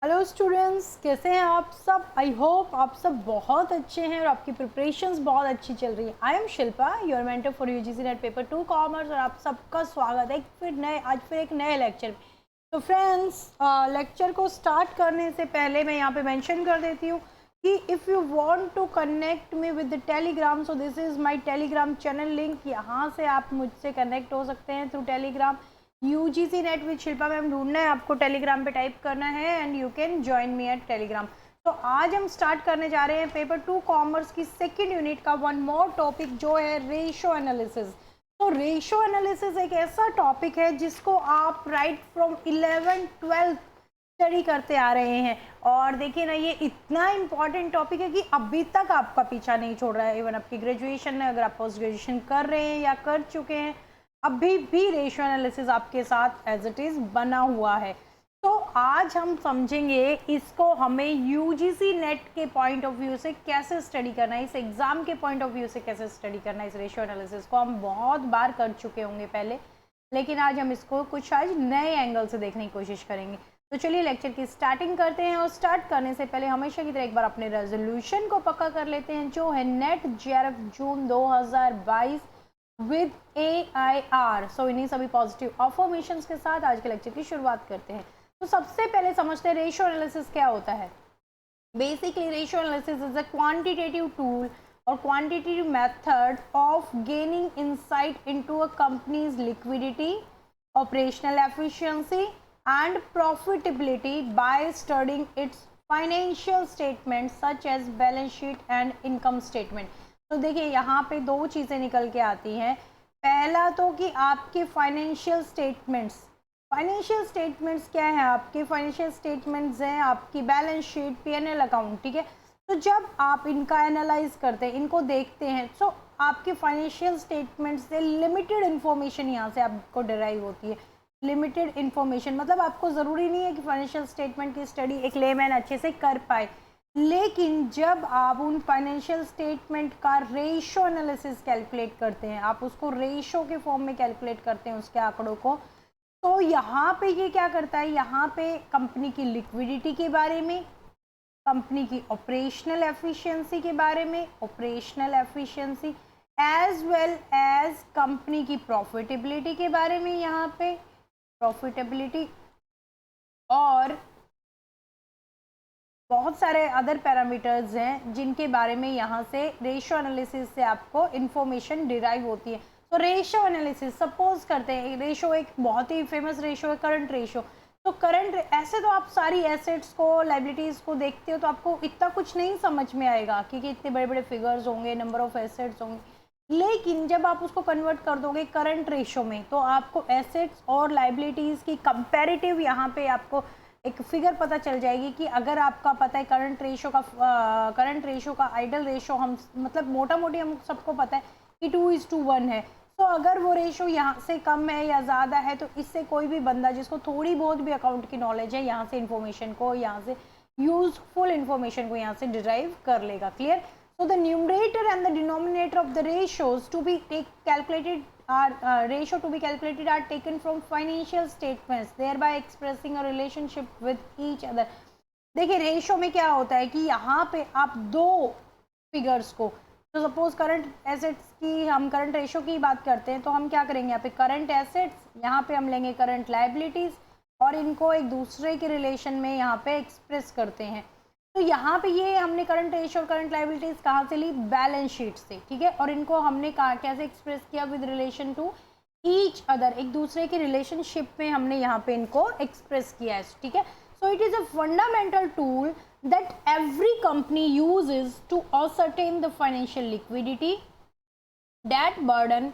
Hello students, कैसे हैं आप सब। आई होप आप सब बहुत अच्छे हैं और आपकी प्रिपरेशंस बहुत अच्छी चल रही है। I am Shilpa, your mentor for UGC net paper 2 commerce, और आप सबका स्वागत है आज फिर एक नए लेक्चर में। तो फ्रेंड्स, लेक्चर को स्टार्ट करने से पहले मैं यहाँ पे मेंशन कर देती हूँ कि if you want to connect me with the Telegram, so this is my Telegram channel link. यहाँ से आप मुझसे कनेक्ट हो सकते हैं through Telegram. UGC NET with Shilpa ma'am ढूंढना है आपको, टेलीग्राम पे टाइप करना है and you can join me at Telegram. तो आज हम स्टार्ट करने जा रहे हैं पेपर 2 कॉमर्स की सेकेंड यूनिट का वन मोर टॉपिक, जो है रेशो एनालिसिस। तो रेशो एनालिसिस एक ऐसा टॉपिक है जिसको आप राइट फ्रॉम 11th-12th स्टडी करते आ रहे हैं। और देखिए ना, ये इतना इंपॉर्टेंट टॉपिक है कि अभी तक आपका पीछा नहीं छोड़ रहा है। इवन आपकी ग्रेजुएशन में, अगर आप पोस्ट ग्रेजुएशन कर रहे हैं या कर चुके हैं, अभी भी रेशियो एनालिसिस आपके साथ एज इट इज बना हुआ है। तो आज हम समझेंगे इसको हमें यूजीसी नेट के पॉइंट ऑफ व्यू से कैसे स्टडी करना है, इस एग्जाम के पॉइंट ऑफ व्यू से कैसे स्टडी करना है। इस रेशियो एनालिसिस को हम बहुत बार कर चुके होंगे पहले, लेकिन आज हम इसको कुछ आज नए एंगल से देखने की कोशिश करेंगे। तो चलिए लेक्चर की स्टार्टिंग करते हैं। और स्टार्ट करने से पहले हमेशा की तरह एक बार अपने रेजोल्यूशन को पक्का कर लेते हैं, जो है net JRF June 2022 with AIR। सो इन्हीं सभी पॉजिटिव अफर्मेशंस के साथ आज के लेक्चर की शुरुआत करते हैं। तो सबसे पहले समझते हैं रेशियो एनालिसिस क्या होता है। Basically ratio analysis is a quantitative tool or quantitative method of gaining insight into a company's liquidity, operational efficiency and profitability by studying its financial statements such as balance sheet and income statement। तो देखिए यहाँ पे दो चीज़ें निकल के आती हैं। पहला तो कि आपके फाइनेंशियल स्टेटमेंट्स क्या है, आपके फाइनेंशियल स्टेटमेंट्स हैं आपकी बैलेंस शीट, P&L अकाउंट, ठीक है। तो जब आप इनका एनालाइज करते हैं, इनको देखते हैं, तो आपके फाइनेंशियल स्टेटमेंट से लिमिटेड इन्फॉर्मेशन यहाँ से आपको डिराइव होती है। लिमिटेड इन्फॉर्मेशन मतलब आपको ज़रूरी नहीं है कि फाइनेंशियल स्टेटमेंट की स्टडी एक लेमैन अच्छे से कर पाए, लेकिन जब आप उन फाइनेंशियल स्टेटमेंट का रेशो एनालिसिस कैलकुलेट करते हैं, आप उसको रेशो के फॉर्म में कैलकुलेट करते हैं उसके आंकड़ों को, तो यहाँ पे ये क्या करता है, यहाँ पे कंपनी की लिक्विडिटी के बारे में, कंपनी की ऑपरेशनल एफिशिएंसी के बारे में, operational efficiency as well as company की प्रॉफिटेबिलिटी के बारे में, यहाँ पे प्रॉफिटेबिलिटी और बहुत सारे अदर पैरामीटर्स हैं जिनके बारे में यहाँ से रेशियो एनालिसिस से आपको इन्फॉर्मेशन डिराइव होती है। तो रेशियो एनालिसिस, सपोज करते हैं रेशियो एक बहुत ही फेमस रेशियो है करंट रेशियो। तो करंट ऐसे तो आप सारी एसेट्स को, लाइबिलिटीज़ को देखते हो तो आपको इतना कुछ नहीं समझ में आएगा क्योंकि इतने बड़े बड़े फिगर्स होंगे, नंबर ऑफ एसेट्स होंगे, लेकिन जब आप उसको कन्वर्ट कर दोगे करंट रेशियो में, तो आपको एसेट्स और लाइबिलिटीज़ की कंपैरेटिव यहाँ पे आपको एक फिगर पता चल जाएगी कि अगर आपका पता है करंट रेशो का आइडल रेशो, हम मतलब मोटा मोटी हम सबको पता है कि 2:1 है। तो अगर वो रेशो यहाँ से कम है या ज़्यादा है, तो इससे कोई भी बंदा जिसको थोड़ी बहुत भी अकाउंट की नॉलेज है, यहाँ से इन्फॉर्मेशन को, यहाँ से यूजफुल इन्फॉर्मेशन को यहाँ से डिराइव कर लेगा। Clear. So the numerator and the denominator of the ratios to be ratio to be calculated are taken from financial statements, thereby expressing a relationship with each other। देखिए ratio में क्या होता है कि यहाँ पे आप दो फिगर्स को, तो सपोज करंट एसेट्स की, हम करंट रेशियो की बात करते हैं, तो हम क्या करेंगे, यहाँ पे करंट एसेट्स, यहाँ पे हम लेंगे करंट लाइबिलिटीज और इनको एक दूसरे के रिलेशन में यहाँ पे एक्सप्रेस करते हैं। तो यहाँ पे ये हमने करंट रेशियो और करंट लाइबिलिटीज कहाँ से ली, बैलेंस शीट से, ठीक है। और इनको हमने कैसे एक्सप्रेस किया, with relation to each other, एक दूसरे के रिलेशनशिप में हमने यहाँ पे इनको एक्सप्रेस किया है, ठीक है। So it is a fundamental tool that every company uses to ascertain the financial liquidity, debt burden,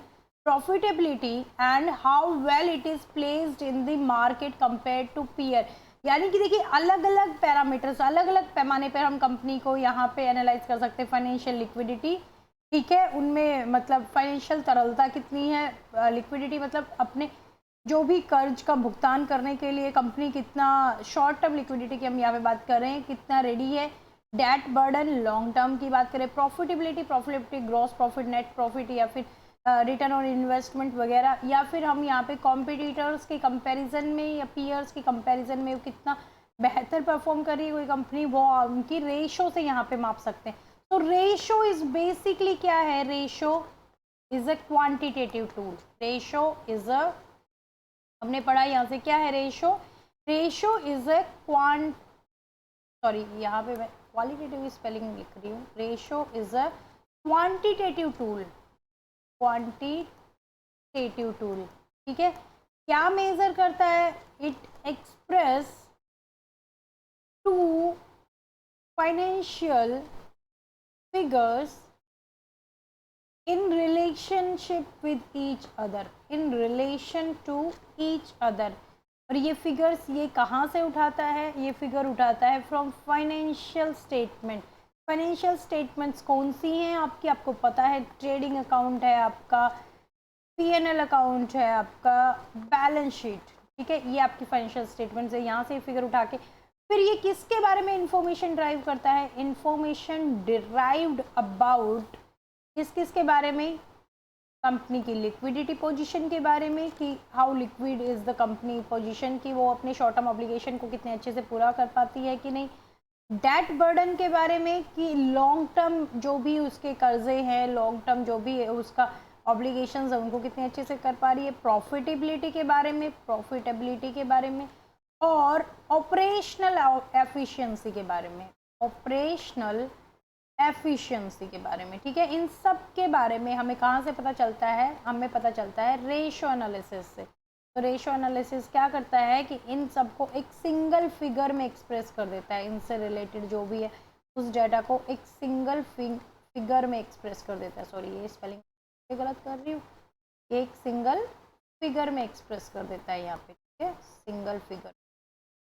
profitability and how well it is placed in the market compare to peer. यानी कि देखिए अलग अलग parameters, अलग अलग पैमाने पर हम कंपनी को यहाँ पे एनालाइज कर सकते हैं। फाइनेंशियल लिक्विडिटी, ठीक है, उनमें मतलब फाइनेंशियल तरलता कितनी है, लिक्विडिटी मतलब अपने जो भी कर्ज का भुगतान करने के लिए कंपनी कितना, शॉर्ट टर्म लिक्विडिटी की हम यहाँ पे बात कर रहे हैं, कितना रेडी है। डेट बर्डन, लॉन्ग टर्म की बात करें। Profitability gross profit, net profit या फिर रिटर्न ऑन इन्वेस्टमेंट वगैरह, या फिर हम यहाँ पे कॉम्पिटिटर्स के कंपैरिजन में या पीयर्स के कंपैरिजन में कितना बेहतर परफॉर्म कर रही है कोई कंपनी, वो उनकी रेशो से यहाँ पे माप सकते हैं। तो रेशो इज बेसिकली क्या है, ratio is a quantitative tool. Ratio is a, हमने पढ़ा यहाँ से क्या है ratio, ratio is a sorry यहाँ पे मैं क्वालिटेटिव स्पेलिंग लिख रही हूँ, ratio is a quantitative tool, quantitative tool, ठीक है। क्या मेजर करता है, it express to financial figures in relationship with each other, in relation to each other। और ये फिगर्स ये कहाँ से उठाता है, ये फिगर उठाता है from financial statement. Financial statements कौन सी हैं आपकी, आपको पता है, ट्रेडिंग अकाउंट है आपका, पीएनएल अकाउंट है आपका, बैलेंस शीट, ठीक है, ये आपकी फाइनेंशियल स्टेटमेंट्स है। यहाँ से फिगर उठा के फिर ये किसके बारे में इंफॉर्मेशन ड्राइव करता है, इंफॉर्मेशन डिराइव्ड अबाउट किस किस के बारे में, कंपनी की लिक्विडिटी पोजीशन के बारे में, कि how liquid is the company position, की वो अपने शॉर्ट टर्म ऑब्लिगेशन को कितने अच्छे से पूरा कर पाती है कि नहीं, डेट बर्डन के बारे में, कि लॉन्ग टर्म जो भी उसके कर्जे हैं, लॉन्ग टर्म जो भी है उसका ऑब्लिगेशंस है उनको कितने अच्छे से कर पा रही है, प्रॉफिटेबिलिटी के बारे में, प्रॉफिटेबिलिटी के बारे में, और ऑपरेशनल एफिशिएंसी के बारे में, ऑपरेशनल एफिशिएंसी के बारे में, ठीक है। इन सब के बारे में हमें कहाँ से पता चलता है, हमें पता चलता है रेशो एनालिसिस से। तो रेशो एनालिसिस क्या करता है कि इन सबको एक सिंगल फिगर में एक्सप्रेस कर देता है, इनसे रिलेटेड जो भी है उस डाटा को एक सिंगल फिगर में एक्सप्रेस कर देता है। सॉरी ये स्पेलिंग गलत कर रही हूँ, एक सिंगल फिगर में एक्सप्रेस कर देता है यहाँ पे, ठीक है, सिंगल फिगर।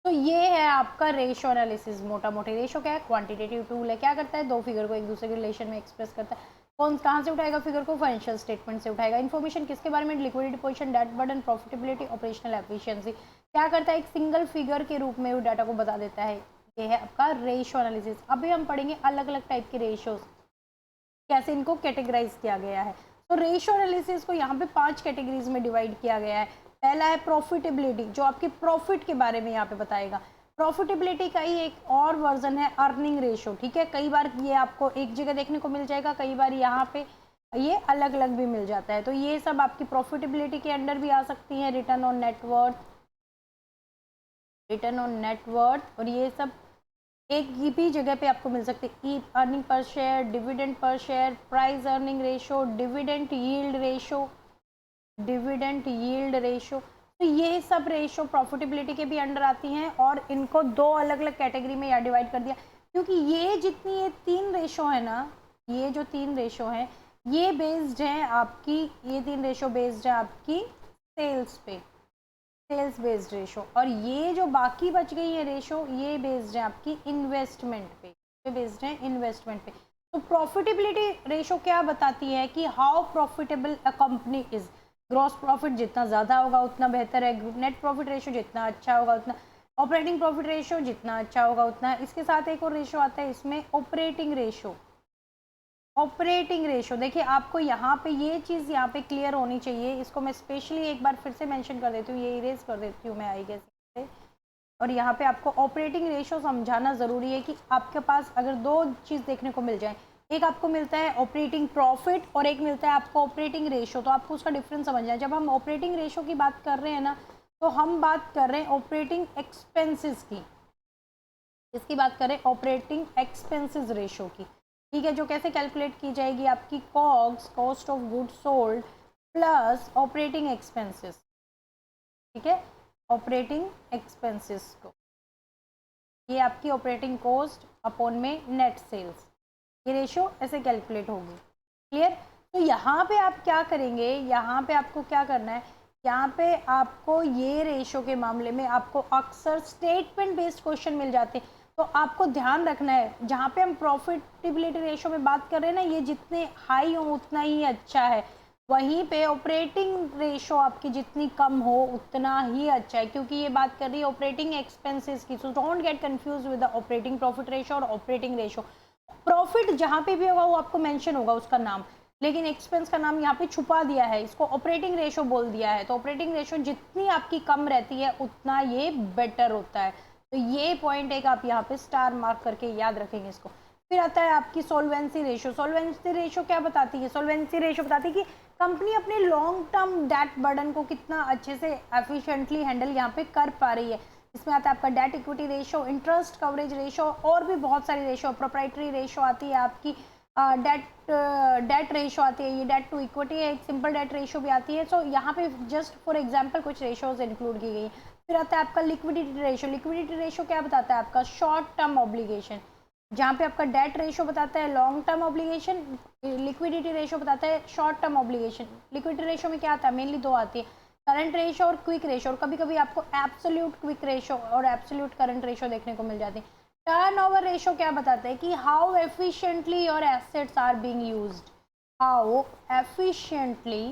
तो ये है आपका रेशो एनालिसिस, मोटा मोटी। रेशो क्या है, क्वांटिटेटिव टूल है, क्या करता है, दो फिगर को एक दूसरे के रिलेशन में एक्सप्रेस करता है। कौन कहाँ से उठाएगा फिगर को, फाइनेंशियल स्टेटमेंट से उठाएगा। इन्फॉर्मेशन किसके बारे में, liquidity position, debt burden, profitability, operational efficiency, क्या करता है, एक सिंगल फिगर के रूप में वो डाटा को बता देता है। ये है आपका रेशो एनालिसिस। अभी हम पढ़ेंगे अलग अलग टाइप के रेशोज, कैसे इनको कैटेगराइज किया गया है। तो रेशो एनालिसिस को यहाँ पे 5 कैटेगरीज में डिवाइड किया गया है। पहला है प्रॉफिटेबिलिटी, जो आपकी प्रॉफिट के बारे में यहाँ पे बताएगा। प्रॉफिटेबिलिटी का ही एक और वर्जन है अर्निंग रेशो, ठीक है। कई बार ये आपको एक जगह देखने को मिल जाएगा, कई बार यहाँ पे ये अलग अलग भी मिल जाता है। तो ये सब आपकी प्रॉफिटेबिलिटी के अंडर भी आ सकती है। Return on net worth, return on net worth, और ये सब एक भी जगह पे आपको मिल सकते हैं। Earning per share, dividend per share, price earning ratio, dividend yield ratio, dividend yield ratio. तो ये सब रेशो प्रॉफिटेबिलिटी के भी अंडर आती हैं, और इनको 2 अलग अलग कैटेगरी में या डिवाइड कर दिया, क्योंकि ये जितनी ये 3 रेशो है ना, ये जो 3 रेशो हैं ये बेस्ड है आपकी, ये 3 रेशो बेस्ड है आपकी सेल्स पे, सेल्स बेस्ड रेशो। और ये जो बाकी बच गई है रेशो, ये बेस्ड है आपकी इन्वेस्टमेंट पे, ये बेस्ड है इन्वेस्टमेंट पे। तो प्रॉफिटेबिलिटी रेशो क्या बताती है कि how profitable a company is, gross profit जितना ज़्यादा होगा उतना बेहतर है, नेट प्रॉफिट रेशो जितना अच्छा होगा उतना, ऑपरेटिंग प्रॉफिट रेशो जितना अच्छा होगा उतना। इसके साथ एक और रेशो आता है इसमें, ऑपरेटिंग रेशो। ऑपरेटिंग रेशो देखिए, आपको यहाँ पे ये चीज़ यहाँ पे क्लियर होनी चाहिए, इसको मैं स्पेशली एक बार फिर से मेंशन कर देती हूँ, ये इरेज कर देती हूँ मैं आई गेस से। और यहाँ पे आपको ऑपरेटिंग रेशो समझाना ज़रूरी है कि आपके पास अगर 2 चीज़ देखने को मिल जाए, एक आपको मिलता है ऑपरेटिंग प्रॉफिट और एक मिलता है आपको ऑपरेटिंग रेशो, तो आपको उसका डिफरेंस समझना है। जब हम ऑपरेटिंग रेशो की बात कर रहे हैं ना, तो हम बात कर रहे हैं ऑपरेटिंग एक्सपेंसेस की, इसकी बात करें ऑपरेटिंग एक्सपेंसेस रेशो की, ठीक है, जो कैसे कैलकुलेट की जाएगी, आपकी COGS, cost of good sold, plus operating expenses, ठीक है, ऑपरेटिंग एक्सपेंसेस को, ये आपकी ऑपरेटिंग कॉस्ट अपॉन में नेट सेल्स, ये रेशो ऐसे कैलकुलेट होगी। क्लियर। तो यहाँ पे आप क्या करेंगे, यहाँ पे आपको क्या करना है, यहाँ पे आपको ये रेशो के मामले में आपको अक्सर स्टेटमेंट बेस्ड क्वेश्चन मिल जाते हैं। तो आपको ध्यान रखना है, जहाँ पे हम प्रॉफिटेबिलिटी रेशो में बात कर रहे हैं ना, ये जितने हाई हो उतना ही अच्छा है, वहीं पे ऑपरेटिंग रेशो आपकी जितनी कम हो उतना ही अच्छा है, क्योंकि ये बात कर रही है ऑपरेटिंग एक्सपेंसेस की। So don't get confuse with the operating profit ratio और ऑपरेटिंग रेशो। प्रॉफिट जहाँ पे भी होगा वो आपको मेंशन होगा उसका नाम, लेकिन एक्सपेंस का नाम यहाँ पे छुपा दिया है, इसको ऑपरेटिंग रेशो बोल दिया है। तो ऑपरेटिंग रेशो जितनी आपकी कम रहती है उतना ये बेटर होता है। तो ये पॉइंट एक आप यहाँ पे स्टार मार्क करके याद रखेंगे इसको। फिर आता है आपकी सोल्वेंसी रेशियो। सोल्वेंसी रेशियो क्या बताती है? सोल्वेंसी रेशियो बताती है कि कंपनी अपने लॉन्ग टर्म डेट बर्डन को कितना अच्छे से एफिशिएंटली हैंडल यहाँ पे कर पा रही है। इसमें आता है आपका debt equity ratio, interest coverage ratio और भी बहुत सारी रेशियो, प्रोप्राइटरी रेशियो आती है आपकी, डेट रेशियो आती है, ये डेट टू इक्विटी है, एक सिंपल डेट रेशियो भी आती है। सो यहाँ पे जस्ट फॉर एग्जांपल कुछ रेशियोज इंक्लूड की गई। फिर आता है आपका लिक्विडिटी रेशियो। लिक्विडिटी रेशियो क्या बताता है? आपका शॉर्ट टर्म ऑब्लिगेशन, जहाँ पे आपका डेट रेशियो बताता है long term obligation, liquidity ratio बताता है short term obligation. Liquidity ratio में क्या आता है? मेनली दो आती है, करंट रेशियो और क्विक रेशियो, और कभी कभी आपको एब्सोल्यूट क्विक रेशियो और एब्सोल्यूट करंट रेशियो देखने को मिल जाती है। टर्नओवर रेशियो क्या बताता है कि how efficiently your assets are being used, how efficiently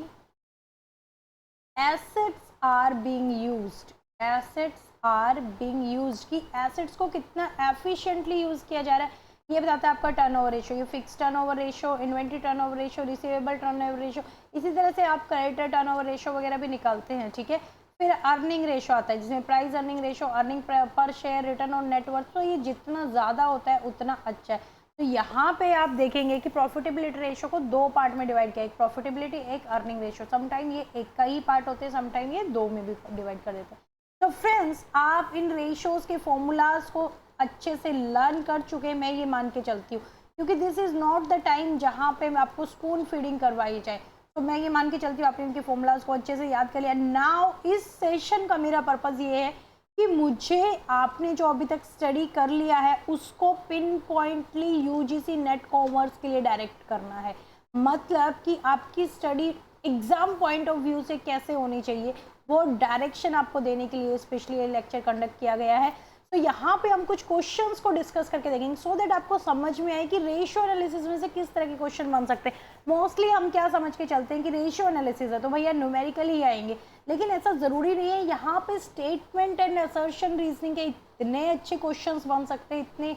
assets are being used, assets are being used, कि एसेट्स को कितना एफिशिएंटली यूज किया जा रहा है, ये बताता है आपका टर्नओवर रेशियो। ये fix turnover ratio, inventory turnover ratio, receivable turnover ratio, इसी तरह से आप क्रेडिटर टर्नओवर रेशियो वगैरह भी निकालते हैं, ठीक है। फिर अर्निंग रेशियो आता है जिसमें price earning ratio, earning per share, return on net worth, तो ये जितना ज़्यादा होता है उतना अच्छा है। तो यहाँ पे आप देखेंगे कि प्रॉफिटेबिलिटी रेशियो को दो पार्ट में डिवाइड किया, एक प्रॉफिटेबिलिटी, एक अर्निंग रेशियो। समटाइम ये एक का ही पार्ट होते हैं, समटाइम ये दो में भी डिवाइड कर देते हैं। तो फ्रेंड्स, आप इन रेशियोज के फॉर्मूलाज को अच्छे से लर्न कर चुके हैं, मैं ये मान के चलती हूँ, क्योंकि this is not the time जहाँ पे आपको स्पून फीडिंग करवाई जाए। तो मैं ये मान के चलती हूँ आपने इनके फॉर्मूलाज को अच्छे से याद कर लिया। नाउ इस सेशन का मेरा पर्पज़ ये है कि मुझे आपने जो अभी तक स्टडी कर लिया है उसको पिन पॉइंटली यूजीसी नेट कॉमर्स के लिए डायरेक्ट करना है। मतलब कि आपकी study exam point of view से कैसे होनी चाहिए, वो डायरेक्शन आपको देने के लिए स्पेशली ये लेक्चर कंडक्ट किया गया है। तो यहाँ पे हम कुछ क्वेश्चंस को डिस्कस करके देखेंगे सो दैट आपको समझ में आए कि रेशियो एनालिसिस में से किस तरह के क्वेश्चन बन सकते हैं। मोस्टली हम क्या समझ के चलते हैं कि रेशियो एनालिसिस है तो भैया न्यूमेरिकल ही आएंगे, लेकिन ऐसा ज़रूरी नहीं है। यहाँ पे स्टेटमेंट एंड असर्शन रीजनिंग के इतने अच्छे क्वेश्चन बन सकते हैं, इतने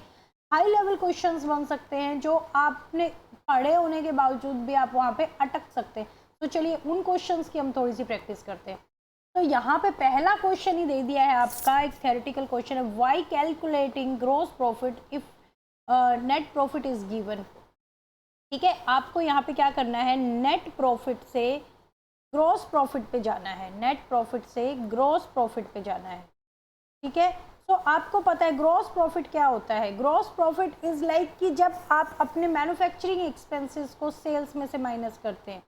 हाई लेवल क्वेश्चन बन सकते हैं जो आपने पढ़े होने के बावजूद भी आप वहाँ पे अटक सकते हैं। तो चलिए उन क्वेश्चन की हम थोड़ी सी प्रैक्टिस करते हैं। तो यहाँ पे पहला क्वेश्चन ही दे दिया है आपका, एक थ्योरेटिकल क्वेश्चन है, why calculating gross profit if net profit is given. ठीक है, आपको यहाँ पे क्या करना है, नेट प्रॉफिट से ग्रॉस प्रॉफिट पे जाना है, नेट प्रॉफिट से ग्रॉस प्रॉफिट पे जाना है। ठीक है, तो आपको पता है ग्रॉस प्रॉफिट क्या होता है। ग्रॉस प्रॉफिट इज लाइक कि जब आप अपने मैन्युफैक्चरिंग एक्सपेंसेस को सेल्स में से माइनस करते हैं,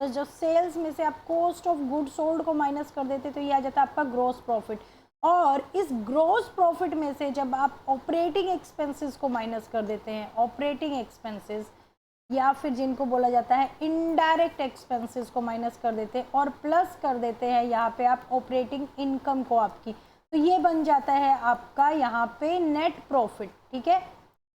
तो जब सेल्स में से आप कॉस्ट ऑफ गुड सोल्ड को माइनस कर देते हैं तो ये आ जाता है आपका ग्रॉस प्रॉफिट। और इस ग्रॉस प्रॉफिट में से जब आप ऑपरेटिंग एक्सपेंसेस को माइनस कर देते हैं, ऑपरेटिंग एक्सपेंसेस या फिर जिनको बोला जाता है इनडायरेक्ट एक्सपेंसेस को माइनस कर देते हैं और प्लस कर देते हैं यहाँ पे आप ऑपरेटिंग इनकम को आपकी, तो ये बन जाता है आपका यहाँ पे नेट प्रॉफिट। ठीक है,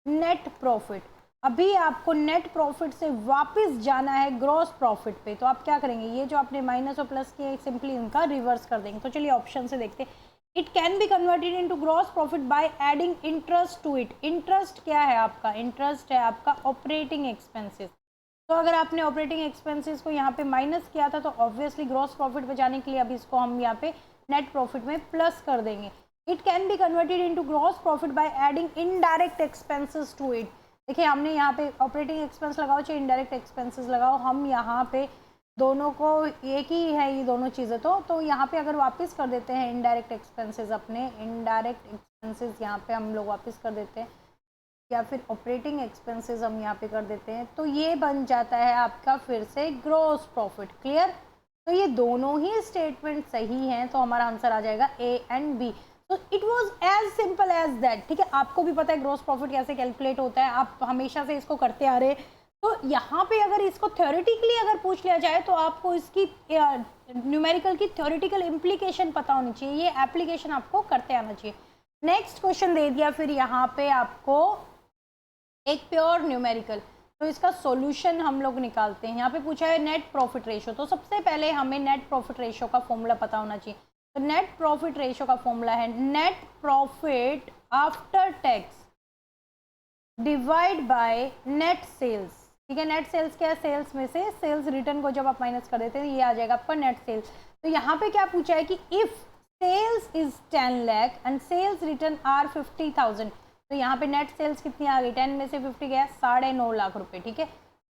नेट प्रॉफिट। अभी आपको नेट प्रॉफिट से वापस जाना है ग्रॉस प्रॉफिट पे, तो आप क्या करेंगे, ये जो आपने माइनस और प्लस किए सिंपली इनका रिवर्स कर देंगे। तो चलिए ऑप्शन से देखते हैं। It can be converted into gross profit by adding interest to it. Interest क्या है आपका, इंटरेस्ट है आपका ऑपरेटिंग एक्सपेंसेस। तो अगर आपने ऑपरेटिंग एक्सपेंसेस को यहाँ पे माइनस किया था तो ऑब्वियसली ग्रॉस प्रॉफिट पे जाने के लिए अभी इसको हम यहाँ पे नेट प्रॉफिट में प्लस कर देंगे। It can be converted into gross profit by adding indirect expenses to it. देखिए हमने यहाँ पे ऑपरेटिंग एक्सपेंस लगाओ चाहे इनडायरेक्ट एक्सपेंसेस लगाओ, हम यहाँ पे दोनों को एक ही है ये दोनों चीज़ें। तो यहाँ पे अगर वापस कर देते हैं इनडायरेक्ट एक्सपेंसेस, अपने इनडायरेक्ट एक्सपेंसेस यहाँ पे हम लोग वापस कर देते हैं या फिर ऑपरेटिंग एक्सपेंसेस हम यहाँ पे कर देते हैं, तो ये बन जाता है आपका फिर से ग्रॉस प्रॉफिट। क्लियर, तो ये दोनों ही स्टेटमेंट सही हैं, तो हमारा आंसर आ जाएगा ए एंड बी। तो it was as simple as that. ठीक है, आपको भी पता है ग्रॉस प्रॉफिट कैसे कैलकुलेट होता है, आप हमेशा से इसको करते आ रहे। तो यहाँ पे अगर इसको थ्योरेटिकली अगर पूछ लिया जाए तो आपको इसकी न्यूमेरिकल की थ्योरेटिकल इम्प्लीकेशन पता होनी चाहिए, ये एप्लीकेशन आपको करते आना चाहिए। नेक्स्ट क्वेश्चन दे दिया फिर यहाँ पे आपको एक प्योर न्यूमेरिकल, तो इसका सॉल्यूशन हम लोग निकालते हैं। यहाँ पे पूछा है नेट प्रॉफिट रेशियो, तो सबसे पहले हमें नेट प्रॉफिट रेशियो का फॉर्मूला पता होना चाहिए। तो नेट प्रॉफिट रेशियो का फॉर्मूला है net profit after tax divide by net sales. ठीक है, नेट सेल्स क्या है, सेल्स में से सेल्स रिटर्न को जब आप माइनस कर देते हैं ये आ जाएगा आपका नेट सेल्स। तो यहाँ पे क्या पूछा है कि if sales is 10 lakh and sales return are 50,000। तो यहाँ पे नेट सेल्स कितनी आ गई, 10 में से 50 गया 9.5 लाख रुपए, ठीक है,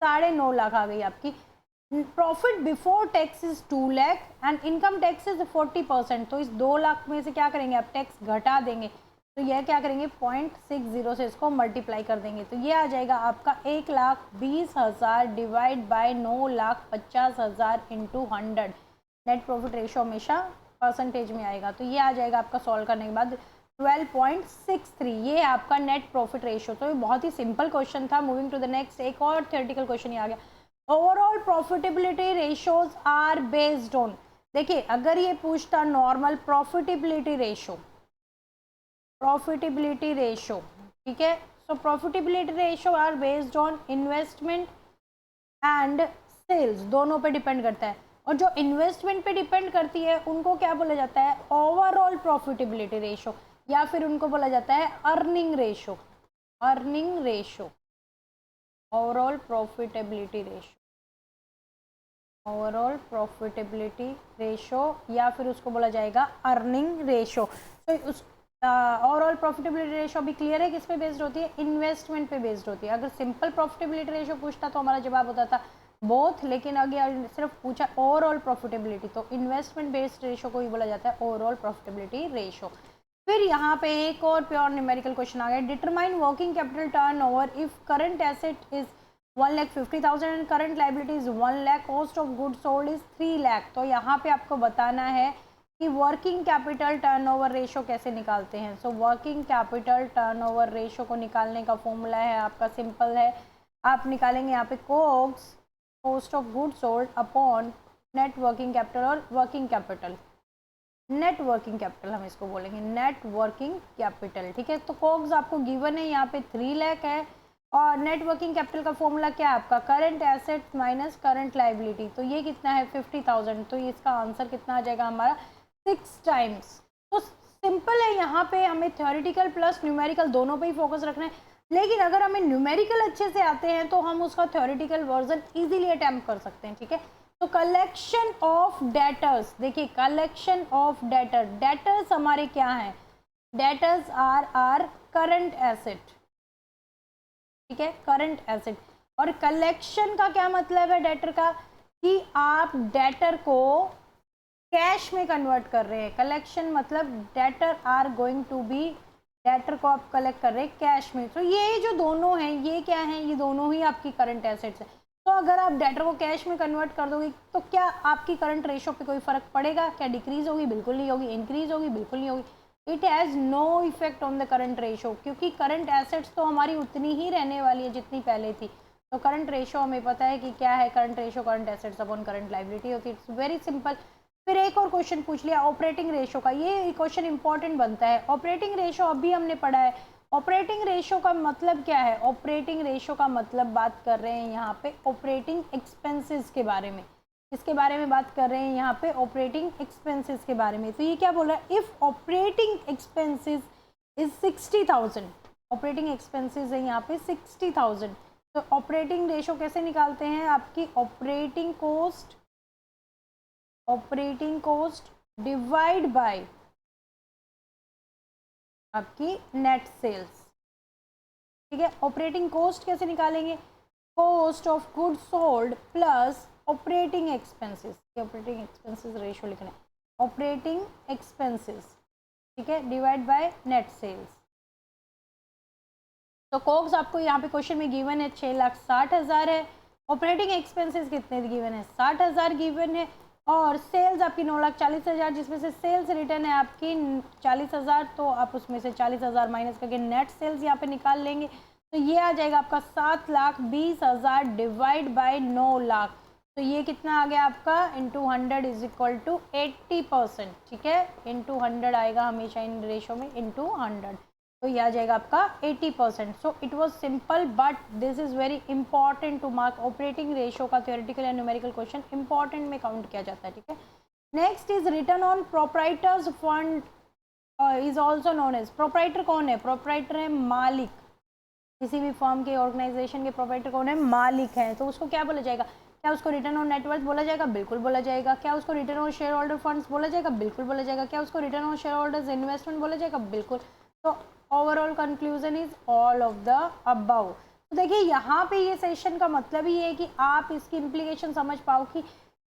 9.5 लाख आ गई आपकी। Profit before tax is 2 lakh and income tax is 40%। तो इस 2 लाख में से क्या करेंगे आप, टैक्स घटा देंगे। तो यह क्या करेंगे, 0.60 से इसको मल्टीप्लाई कर देंगे। तो ये आ जाएगा आपका 1,20,000 divide by 9,50,000 into 100। Net profit ratio हमेशा परसेंटेज में आएगा। तो ये आ जाएगा आपका सॉल्व करने के बाद 12.63, ये है आपका नेट प्रॉफिट रेशो। तो ये बहुत ही सिंपल क्वेश्चन था। मूविंग टू द नेक्स्ट, एक और थ्योरेटिकल क्वेश्चन ये आ गया, overall profitability ratios are based on. देखिए अगर ये पूछता नॉर्मल प्रॉफिटेबिलिटी रेशो, ठीक है, so profitability ratio are based on investment and sales, दोनों पे डिपेंड करता है। और जो इन्वेस्टमेंट पे डिपेंड करती है उनको क्या बोला जाता है, ओवरऑल प्रॉफिटेबिलिटी रेशो, या फिर उनको बोला जाता है earning ratio, overall profitability ratio, या फिर उसको बोला जाएगा अर्निंग रेशो। तो उस ओवरऑल प्रॉफिटेबिलिटी रेशो भी क्लियर है किस पे बेस्ड होती है, इन्वेस्टमेंट पे बेस्ड होती है। अगर सिंपल प्रॉफिटेबिलिटी रेशो पूछता तो हमारा जवाब होता था बोथ, लेकिन अगर सिर्फ पूछा ओवरऑल प्रॉफिटेबिलिटी तो इन्वेस्टमेंट बेस्ड रेशो को ही बोला जाता है ओवरऑल प्रॉफिटेबिलिटी रेशो। फिर यहाँ पे एक और प्योर न्यूमेरिकल क्वेश्चन आ गया, determine working capital turnover if current asset is 1,50,000 and current liability is 1 lakh, cost of good sold is 3 lakh. तो यहाँ पे आपको बताना है कि वर्किंग कैपिटल टर्नओवर रेशो कैसे निकालते हैं। So working capital turnover ratio को निकालने का फॉर्मूला है आपका सिंपल है, आप निकालेंगे यहाँ पे COGS, cost of good sold upon net working capital, और working capital, net working capital हम इसको बोलेंगे, नेट वर्किंग कैपिटल, ठीक है। तो कोग्स आपको गिवन है यहाँ पे 3 लाख है, और नेट वर्किंग कैपिटल का फॉर्मूला क्या है आपका, current asset minus current liability. तो ये कितना है 50,000, तो इसका आंसर कितना आ जाएगा हमारा 6 टाइम्स। तो सिंपल है, यहाँ पे हमें थ्योरेटिकल प्लस न्यूमेरिकल दोनों पे ही फोकस रखना है, लेकिन अगर हमें न्यूमेरिकल अच्छे से आते हैं तो हम उसका थ्योरेटिकल वर्जन इजीली अटेम्प्ट कर सकते हैं, ठीक है। तो कलेक्शन ऑफ डेटर्स, देखिए कलेक्शन ऑफ डेटर्स हमारे क्या हैं, डेटर्स आर करंट एसेट, ठीक है, करंट एसेट। और कलेक्शन का क्या मतलब है डेटर का, कि आप डेटर को कैश में कन्वर्ट कर रहे हैं। कलेक्शन मतलब debtor are going to be, debtor को आप कलेक्ट कर रहे हैं कैश में। तो ये जो दोनों हैं ये क्या हैं, ये दोनों ही आपकी करंट एसेट्स है। तो अगर आप डेटर को कैश में कन्वर्ट कर दोगे तो क्या आपकी करंट रेशो पे कोई फर्क पड़ेगा, क्या डिक्रीज होगी, बिल्कुल नहीं होगी, इंक्रीज होगी, बिल्कुल नहीं होगी। It has no effect on the current ratio, क्योंकि करंट एसेट्स तो हमारी उतनी ही रहने वाली है जितनी पहले थी। तो करंट रेशो हमें पता है कि क्या है, current ratio current assets upon current liability होती है। It's very simple. फिर एक और क्वेश्चन पूछ लिया ऑपरेटिंग रेशो का, ये क्वेश्चन इंपॉर्टेंट बनता है। ऑपरेटिंग रेशो अभी हमने पढ़ा है, ऑपरेटिंग रेशो का मतलब क्या है, ऑपरेटिंग रेशो का मतलब बात कर रहे हैं यहाँ पे ऑपरेटिंग एक्सपेंसेस के बारे में, इसके बारे में बात कर रहे हैं यहाँ पे ऑपरेटिंग एक्सपेंसेस के बारे में। तो ये क्या बोल रहा है, if operating expenses is 60,000, operating expenses है यहाँ पे 60,000, तो ऑपरेटिंग रेशो कैसे निकालते हैं, आपकी ऑपरेटिंग कॉस्ट डिवाइड बाय आपकी नेट सेल्स, ठीक है। ऑपरेटिंग कॉस्ट कैसे निकालेंगे, cost of good sold plus operating expenses, operating expenses ratio लिखना है, ऑपरेटिंग एक्सपेंसेस, ठीक है, डिवाइड बाय नेट सेल्स। तो कॉग्स आपको यहाँ पे क्वेश्चन में गिवन है 6,60,000 है, ऑपरेटिंग एक्सपेंसेस कितने गिवन है 60,000 गिवन है, और सेल्स आपकी 9,40,000, जिसमें से सेल्स रिटर्न है आपकी 40,000, तो आप उसमें से 40,000 माइनस करके नेट सेल्स यहाँ पे निकाल लेंगे। तो ये आ जाएगा आपका 7,20,000 डिवाइड बाय 9 लाख। तो ये कितना आ गया आपका इंटू 100 इज इक्वल टू 80%, ठीक है, इंटू 100 आएगा हमेशा इन रेशो में, इंटू 100, तो ये आ जाएगा आपका 80%। So it was simple but this is very important to mark. Operating ratio का theoretical and numerical question important में काउंट किया जाता है, ठीक है। Next is return on proprietors fund is also known as, proprietor कौन है, प्रोप्राइटर है मालिक, किसी भी फर्म के ऑर्गेनाइजेशन के प्रोप्राइटर कौन है, मालिक है। तो उसको क्या बोला जाएगा, क्या उसको रिटर्न ऑन नेटवर्थ बोला जाएगा? बिल्कुल बोला जाएगा। क्या उसको return on share holder funds बोला जाएगा? बिल्कुल बोला जाएगा। क्या उसको return on share holders investment बोला जाएगा? बिल्कुल। तो overall conclusion is all of the above. तो देखिए यहाँ पे ये सेशन का मतलब ही है कि आप इसकी इम्प्लीकेशन समझ पाओ कि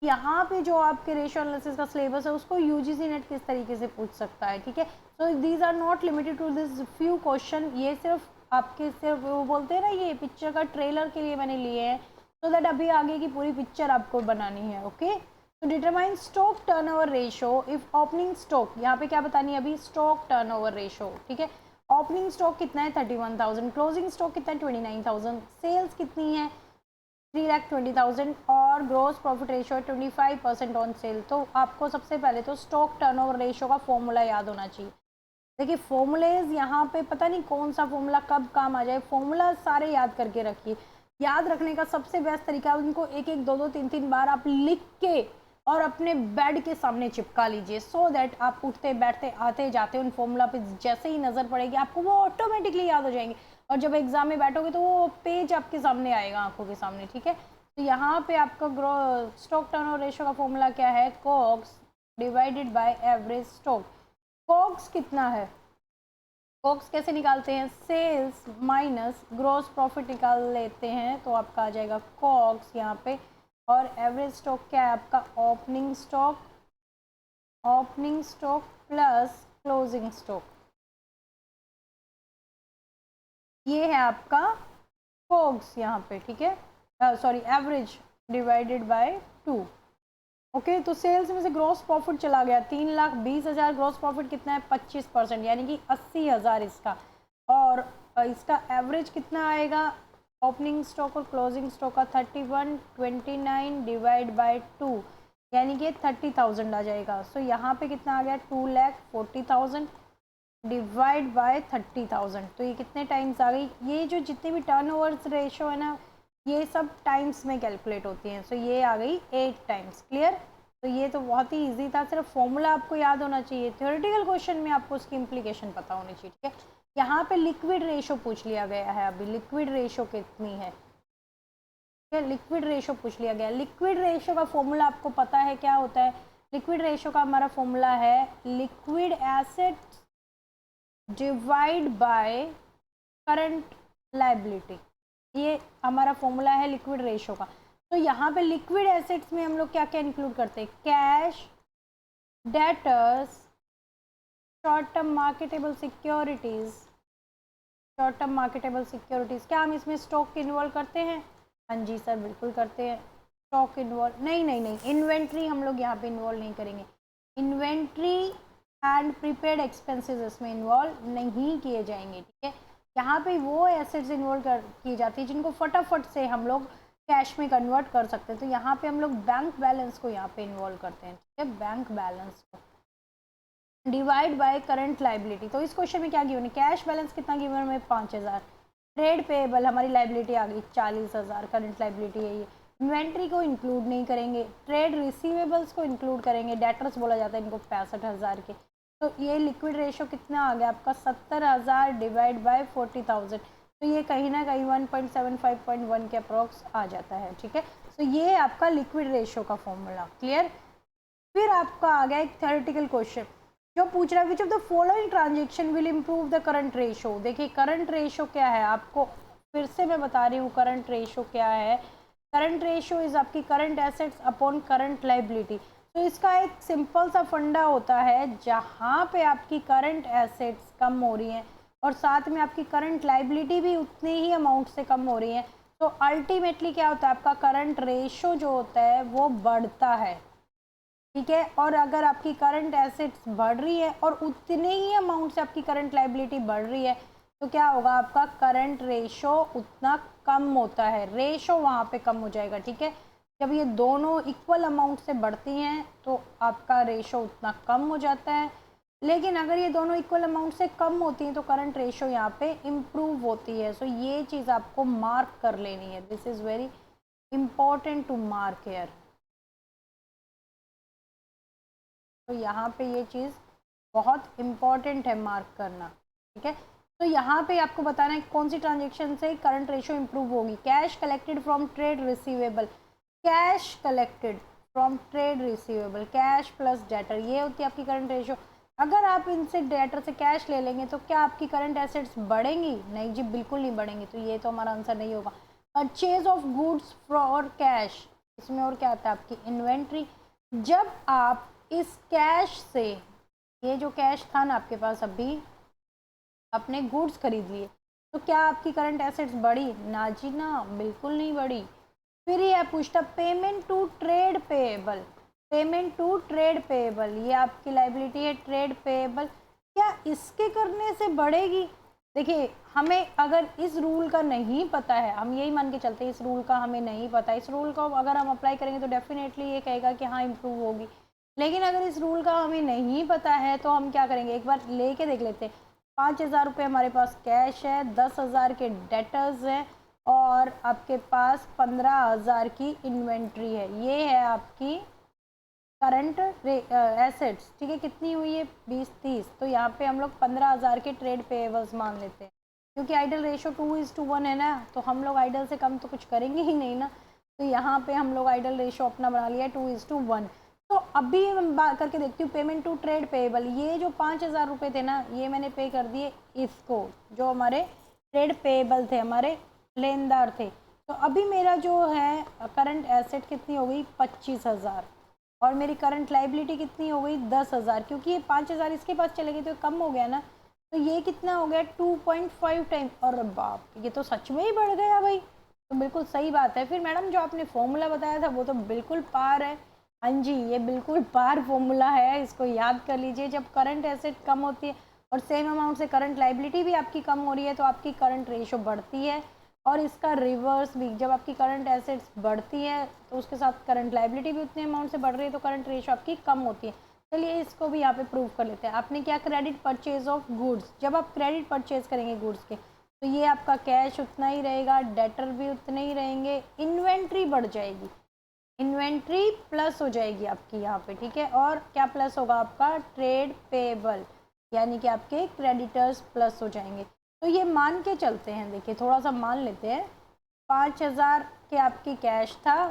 यहाँ पे जो आपके रेशियो एनालिसिस का सिलेबस है उसको यूजीसी नेट किस तरीके से पूछ सकता है, ठीक है। So these are not limited to this few question, ये सिर्फ आपके सिर्फ वो बोलते हैं ना, ये पिक्चर का ट्रेलर के लिए मैंने लिए हैं, सो दैट अभी आगे की पूरी पिक्चर आपको बनानी है, ओके। तो determine stock turnover ratio if opening stock, यहाँ पे क्या बतानी है अभी? स्टॉक टर्नओवर रेशियो, ठीक है। ओपनिंग स्टॉक कितना है? 31,000, क्लोजिंग स्टॉक कितना है? 29,000, सेल्स कितनी है? 3,20,000 और gross profit ratio 25% on sale. तो आपको सबसे पहले तो स्टॉक टर्नओवर रेशियो का फॉर्मूला याद होना चाहिए। देखिए फॉर्मूलेज यहाँ पे पता नहीं कौन सा फॉर्मूला कब काम आ जाए, फॉर्मूला सारे याद करके रखिए। याद रखने का सबसे बेस्ट तरीका, उनको एक एक दो दो तीन तीन बार आप लिख के और अपने बेड के सामने चिपका लीजिए, सो दैट आप उठते बैठते आते जाते उन फॉर्मूला पे जैसे ही नज़र पड़ेगी आपको वो ऑटोमेटिकली याद हो जाएंगे, और जब एग्जाम में बैठोगे तो वो पेज आपके सामने आएगा आंखों के सामने, ठीक है। तो यहाँ पे आपका स्टॉक टर्नओवर रेशियो का फॉर्मूला क्या है? COGS divided by average stock. COGS कितना है? कॉग्स कैसे निकालते हैं? सेल्स माइनस ग्रोस प्रॉफिट निकाल लेते हैं, तो आपका आ जाएगा कॉग्स यहाँ पे। और एवरेज स्टॉक क्या है आपका? Opening stock, opening stock plus closing stock, ये है आपका कॉग्स यहाँ पे, ठीक है। Sorry average divided by 2, okay. तो सेल्स में से ग्रोस प्रॉफिट चला गया 3,20,000, ग्रोस प्रॉफिट कितना है? 25%, यानी कि 80,000 इसका। और इसका एवरेज कितना आएगा ओपनिंग स्टॉक और क्लोजिंग स्टॉक का? 3129 डिवाइड बाय 2, यानी कि 30,000 आ जाएगा। सो यहाँ पे कितना आ गया? 2,40,000 डिवाइड बाय 30,000। तो ये कितने टाइम्स आ गई? ये जो जितने भी टर्नओवर्स रेशो है ना, ये सब टाइम्स में कैलकुलेट होती हैं। सो ये आ गई 8 टाइम्स। क्लियर? तो ये तो बहुत ही इजी था, सिर्फ फॉर्मूला आपको याद होना चाहिए। थ्योरेटिकल क्वेश्चन में आपको उसकी इम्प्लीकेशन पता होनी चाहिए, ठीक है। यहाँ पे लिक्विड रेशो पूछ लिया गया है, अभी लिक्विड रेशो कितनी है, लिक्विड रेशो पूछ लिया गया। लिक्विड रेशो का फॉर्मूला आपको पता है क्या होता है? लिक्विड रेशो का हमारा फॉर्मूला है liquid asset divide by current liability, ये हमारा फॉर्मूला है लिक्विड रेशो का। तो यहाँ पे लिक्विड एसेट्स में हम लोग क्या क्या इंक्लूड करते हैं? Cash, debtors, short term marketable securities, short term marketable securities. क्या हम इसमें स्टॉक इन्वॉल्व करते हैं? हाँ जी सर बिल्कुल करते हैं। स्टॉक इन्वॉल्व नहीं नहीं नहीं, इन्वेंट्री हम लोग यहाँ पे इन्वॉल्व नहीं करेंगे। इन्वेंट्री एंड प्रीपेड एक्सपेंसेस इसमें इन्वॉल्व नहीं किए जाएंगे, ठीक है। यहाँ पे वो एसेट्स इन्वॉल्व की जाती है जिनको फटाफट से हम लोग कैश में कन्वर्ट कर सकते हैं। तो यहाँ पे हम लोग बैंक बैलेंस को यहाँ पे इन्वॉल्व करते हैं, ठीक है, बैंक बैलेंस को। डिवाइड बाय करंट लाइबिलिटी, तो इस क्वेश्चन में क्या गिवन है? कैश बैलेंस कितना गिवन है? 5,000। ट्रेड पेएबल हमारी लाइबिलिटी आ गई 40,000, करंट लाइबिलिटी है ये। इन्वेंट्री को इंक्लूड नहीं करेंगे, ट्रेड रिसीवेबल्स को इंक्लूड करेंगे, डेटर्स बोला जाता है इनको 65,000 के। तो ये लिक्विड रेशो कितना आ गया आपका? 70,000 डिवाइड बाय 40,000, तो ये कहीं ना कहीं 1.75.1 के अप्रॉक्स आ जाता है, ठीक है। तो ये आपका लिक्विड रेशो का फॉर्मूला। क्लियर? फिर आपका आ गया एक थ्योरेटिकल क्वेश्चन जो पूछ रहा है which of the following transaction will improve the current ratio. देखिए करंट रेशो क्या है, आपको फिर से मैं बता रही हूँ करंट रेशो क्या है। करंट रेशो इज आपकी current assets upon current liability. तो इसका एक सिंपल सा फंडा होता है, जहाँ पे आपकी करंट एसेट्स कम हो रही हैं और साथ में आपकी करंट लाइबिलिटी भी उतने ही अमाउंट से कम हो रही है, तो अल्टीमेटली क्या होता है? आपका करंट रेशो जो होता है वो बढ़ता है, ठीक है। और अगर आपकी करंट एसेट्स बढ़ रही है और उतने ही अमाउंट से आपकी करंट लाइबिलिटी बढ़ रही है, तो क्या होगा? आपका करंट रेशो उतना कम होता है, रेशो वहाँ पे कम हो जाएगा, ठीक है। जब ये दोनों इक्वल अमाउंट से बढ़ती हैं तो आपका रेशो उतना कम हो जाता है, लेकिन अगर ये दोनों इक्वल अमाउंट से कम होती हैं तो करंट रेशो यहाँ पे इम्प्रूव होती है। सो ये चीज़ आपको मार्क कर लेनी है, this is very important to mark here. तो यहाँ पे ये चीज़ बहुत इम्पॉर्टेंट है मार्क करना, ठीक है। तो यहाँ पे आपको बताना है कौन सी ट्रांजेक्शन से करंट रेशो इंप्रूव होगी। Cash collected from trade receivable, cash collected from trade receivable, cash plus debtor, ये होती है आपकी करंट रेशो। अगर आप इनसे डेटर से कैश ले लेंगे तो क्या आपकी करंट एसेट्स बढ़ेंगी? नहीं जी, बिल्कुल नहीं बढ़ेंगी, तो ये तो हमारा आंसर नहीं होगा। Purchase of goods for cash, इसमें और क्या आता है आपकी इन्वेंट्री। जब आप इस कैश से, ये जो कैश था ना आपके पास, अभी आपने गुड्स खरीद लिए, तो क्या आपकी करंट एसेट्स बढ़ी? ना जी ना, बिल्कुल नहीं बढ़ी। फिर ये पूछता payment to trade payable, payment to trade payable, ये आपकी लाइबिलिटी है ट्रेड पेएबल, क्या इसके करने से बढ़ेगी? देखिए, हमें अगर इस रूल का नहीं पता है, हम यही मान के चलते हैं इस रूल का हमें नहीं पता, इस रूल को अगर हम अप्लाई करेंगे तो डेफिनेटली ये कहेगा कि हाँ इम्प्रूव होगी। लेकिन अगर इस रूल का हमें नहीं पता है तो हम क्या करेंगे, एक बार लेके देख लेते हैं। 5,000 रुपये हमारे पास कैश है, 10,000 के डेटर्स हैं और आपके पास 15,000 की इन्वेंट्री है। ये है आपकी करंट एसेट्स, ठीक है। कितनी हुई है? 20-30, तो यहाँ पे हम लोग 15,000 के ट्रेड पेएबल्स मान लेते हैं, क्योंकि आइडल रेशो 2:1 है ना, तो हम लोग आइडल से कम तो कुछ करेंगे ही नहीं ना, तो यहाँ पे हम लोग आइडल रेशो अपना बना लिया 2:1। तो अभी मैं बात करके देखती हूँ पेमेंट टू ट्रेड पेएबल, ये जो 5,000 रुपये थे ना, ये मैंने पे कर दिए इसको, जो हमारे ट्रेड पेएबल थे, हमारे लेनदार थे। तो अभी मेरा जो है करंट एसेट कितनी हो गई? 25,000, और मेरी करंट लाइबिलिटी कितनी हो गई? 10,000, क्योंकि ये 5,000 इसके पास चले गए तो कम हो गया ना, तो ये कितना हो गया? 2.5 टाइम। और बाप, ये तो सच में ही बढ़ गया भाई, तो बिल्कुल सही बात है। फिर मैडम जो आपने फॉर्मूला बताया था वो तो बिल्कुल पार है। हाँ जी, ये बिल्कुल पार फॉर्मूला है, इसको याद कर लीजिए। जब करंट एसेट कम होती है और सेम अमाउंट से करंट लाइबिलिटी भी आपकी कम हो रही है तो आपकी करंट रेशो बढ़ती है, और इसका रिवर्स भी, जब आपकी करंट एसेट्स बढ़ती है तो उसके साथ करंट लाइबिलिटी भी उतने अमाउंट से बढ़ रही है तो करंट रेशो आपकी कम होती है। चलिए इसको भी यहाँ पे प्रूव कर लेते हैं। आपने क्या, क्रेडिट परचेज ऑफ गुड्स, जब आप क्रेडिट परचेज करेंगे गुड्स के तो ये आपका कैश उतना ही रहेगा, डेटर भी उतने ही रहेंगे, इन्वेंट्री बढ़ जाएगी, इन्वेंट्री प्लस हो जाएगी आपकी यहाँ पे, ठीक है। और क्या प्लस होगा आपका? ट्रेड पेएबल, यानी कि आपके क्रेडिटर्स प्लस हो जाएंगे। तो ये मान के चलते हैं, देखिए थोड़ा सा मान लेते हैं। 5,000 के आपकी कैश था,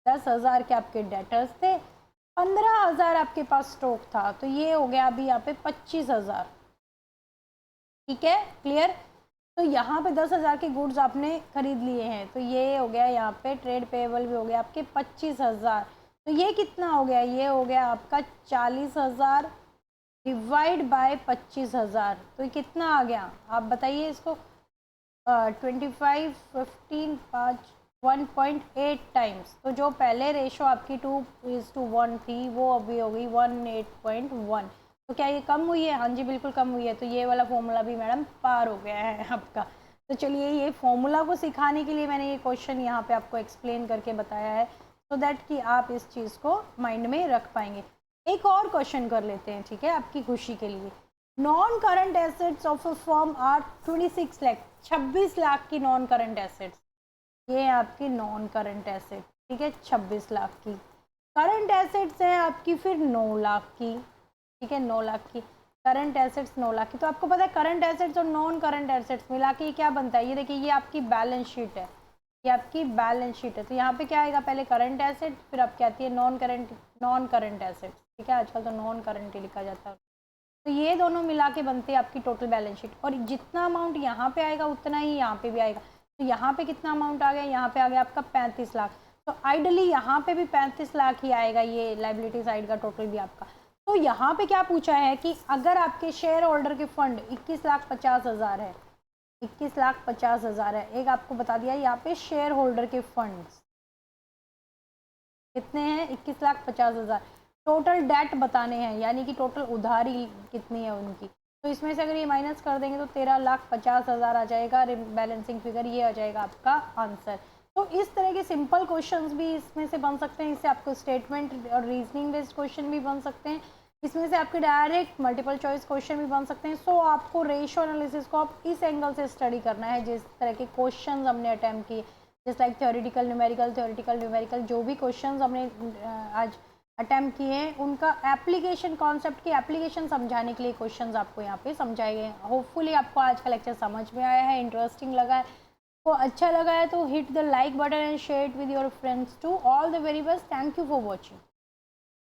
10,000 के आपके डेटर्स थे, 15,000 आपके पास स्टॉक था, तो ये हो गया अभी यहाँ पे 25,000, ठीक है, क्लियर। तो यहाँ पे 10,000 के गुड्स आपने खरीद लिए हैं, तो ये हो गया यहाँ पे ट्रेड पेएबल भी हो गया आपके 25,000। तो ये कितना हो गया? ये हो गया आपका 40,000 डिवाइड बाय 25,000, तो ये कितना आ गया आप बताइए इसको? 25, 15, 5, 1.8 टाइम्स। तो जो पहले रेशो आपकी 2:1 थी वो अभी हो गई 18.1। तो क्या ये कम हुई है? हाँ जी, बिल्कुल कम हुई है। तो ये वाला फॉर्मूला भी मैडम पार हो गया है आपका। तो चलिए, ये फॉर्मूला को सिखाने के लिए मैंने ये क्वेश्चन यहाँ पे आपको एक्सप्लेन करके बताया है, सो दैट कि आप इस चीज़ को माइंड में रख पाएंगे। एक और क्वेश्चन कर लेते हैं, ठीक है, आपकी खुशी के लिए। Non current assets of a firm are 26 lakh, 26 lakh की नॉन करंट एसेट्स, ये है आपकी नॉन करंट एसेट, ठीक है, 26 लाख की। करंट एसेट्स है आपकी फिर 9 लाख की, ठीक है, 9 लाख की करंट एसेट्स, 9 लाख की। तो आपको पता है करंट एसेट्स और नॉन करंट एसेट्स मिला के क्या बनता है? ये देखिए, ये आपकी बैलेंस शीट है, ये आपकी बैलेंस शीट है। तो यहाँ पे क्या आएगा? पहले करंट एसेट, फिर आपकी आती है नॉन करंट एसेट्स, ठीक है, आजकल तो नॉन करंट ही लिखा जाता है। तो ये दोनों मिला के बनती है आपकी टोटल बैलेंस शीट, और जितना अमाउंट यहाँ पे आएगा उतना ही यहाँ पे भी आएगा। तो यहाँ पे कितना अमाउंट आ गया? यहाँ पे आ गया आपका 35 लाख। तो आइडली यहाँ पे भी 35 लाख ही आएगा, ये लाइबिलिटी साइड का टोटल भी आपका। तो यहाँ पे क्या पूछा है कि अगर आपके शेयर होल्डर के फंड 21,50,000 है, 21,50,000 है, एक आपको बता दिया यहाँ पे शेयर होल्डर के फंड कितने हैं? 21,50,000। टोटल डेट बताने हैं, यानी कि टोटल उधारी कितनी है उनकी। तो इसमें से अगर ये माइनस कर देंगे तो 13,50,000 आ जाएगा बैलेंसिंग फिगर, ये आ जाएगा आपका आंसर। तो इस तरह के सिंपल क्वेश्चंस भी इसमें से बन सकते हैं, इससे आपको स्टेटमेंट और रीजनिंग बेस्ड क्वेश्चन भी बन सकते हैं, इसमें से आपके डायरेक्ट मल्टीपल चॉइस क्वेश्चन भी बन सकते हैं। सो आपको रेशियो एनालिसिस को आप इस एंगल से स्टडी करना है, जिस तरह के क्वेश्चन हमने अटैम्प्ट किए, जस्ट लाइक थ्योरेटिकल न्यूमेरिकल, जो भी क्वेश्चंस हमने आज अटैम्प्ट किए हैं उनका एप्लीकेशन, कॉन्सेप्ट की एप्लीकेशन समझाने के लिए क्वेश्चंस आपको यहाँ पे समझाए गए हैं। होपफुली आपको आज का लेक्चर समझ में आया है, इंटरेस्टिंग लगा है। को अच्छा लगा है तो hit the like button and share it with your friends too. All the very best, thank you for watching.